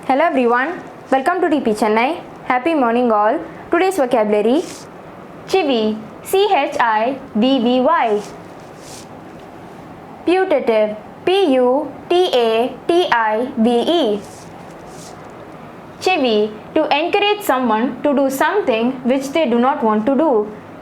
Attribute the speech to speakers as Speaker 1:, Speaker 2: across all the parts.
Speaker 1: Hello everyone, welcome to TP Chennai. Happy morning all. Today's vocabulary: Chivvy, Chivvy. Putative, Putattive. Chivvy, to encourage someone to do something which they do not want to do.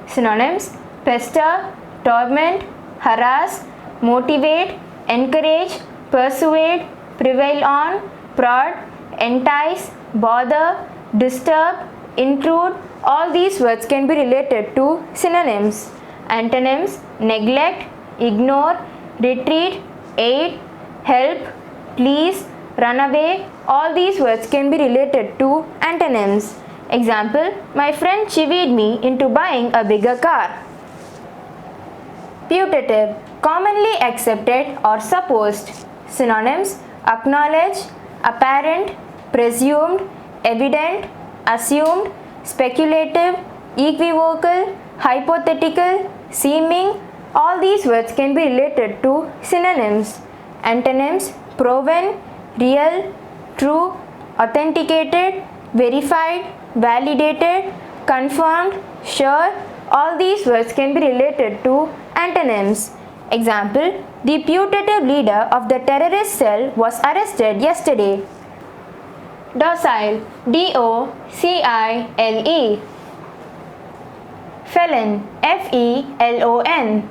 Speaker 1: Synonyms: pester, torment, harass, motivate, encourage, persuade, prevail on, prod, entice, bother, disturb, intrude. All these words can be related to synonyms. Antonyms: neglect, ignore, retreat, aid, help, please, run away. All these words can be related to antonyms. Example: my friend chivied me into buying a bigger car. Putative, commonly accepted or supposed. Synonyms: acknowledge, apparent, presumed, evident, assumed, speculative, equivocal, hypothetical, seeming. All these words can be related to synonyms. Antonyms: proven, real, true, authenticated, verified, validated, confirmed, sure. All these words can be related to antonyms. Example: the putative leader of the terrorist cell was arrested yesterday. Docile, Docile. Felon, Felon.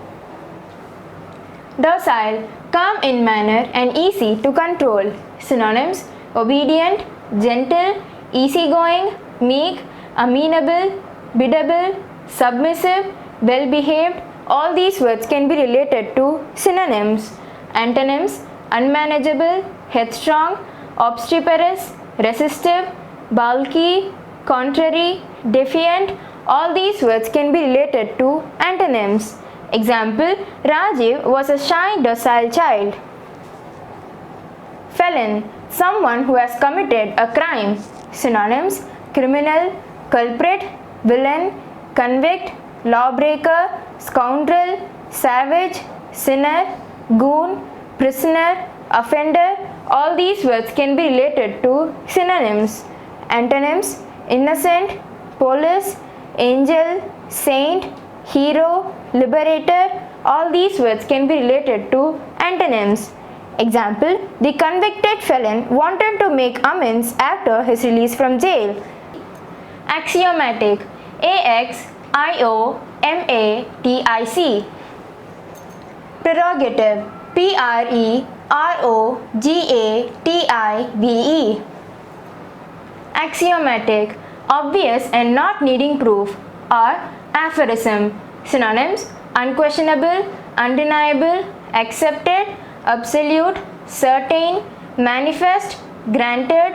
Speaker 1: Docile, calm in manner and easy to control. Synonyms: obedient, gentle, easygoing, meek, amenable, biddable, submissive, well-behaved. All these words can be related to synonyms. Antonyms: unmanageable, headstrong, obstreperous, resistive, bulky, contrary, defiant. All these words can be related to antonyms. Example: Rajiv was a shy, docile child. Felon, someone who has committed a crime. Synonyms: criminal, culprit, villain, convict, lawbreaker, scoundrel, savage, sinner, goon, prisoner, offender. All these words can be related to synonyms. Antonyms: innocent, police, angel, saint, hero, liberator. All these words can be related to antonyms. Example: the convicted felon wanted to make amends after his release from jail. Axiomatic, Axiomatic. Prerogative, Prerogative. Axiomatic, obvious and not needing proof. Or aphorism. Synonyms: unquestionable, undeniable, accepted, absolute, certain, manifest, granted,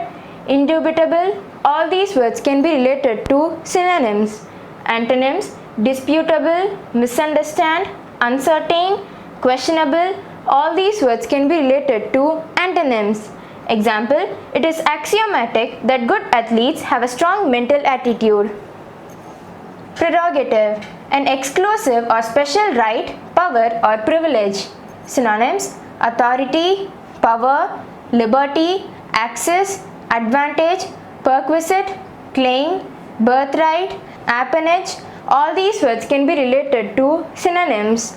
Speaker 1: indubitable. All these words can be related to synonyms. Antonyms: disputable, misunderstand, uncertain, questionable. All these words can be related to antonyms. Example: it is axiomatic that good athletes have a strong mental attitude. Prerogative, an exclusive or special right, power or privilege. Synonyms: authority, power, liberty, access, advantage, perquisite, claim, birthright, appanage. All these words can be related to synonyms.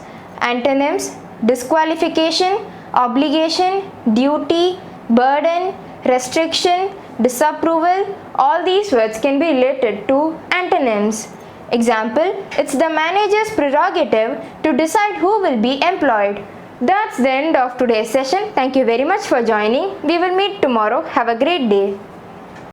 Speaker 1: Antonyms: disqualification, obligation, duty, burden, restriction, disapproval. All these words can be related to antonyms. Example: it's the manager's prerogative to decide who will be employed. That's the end of today's session. Thank you very much for joining. We will meet tomorrow. Have a great day.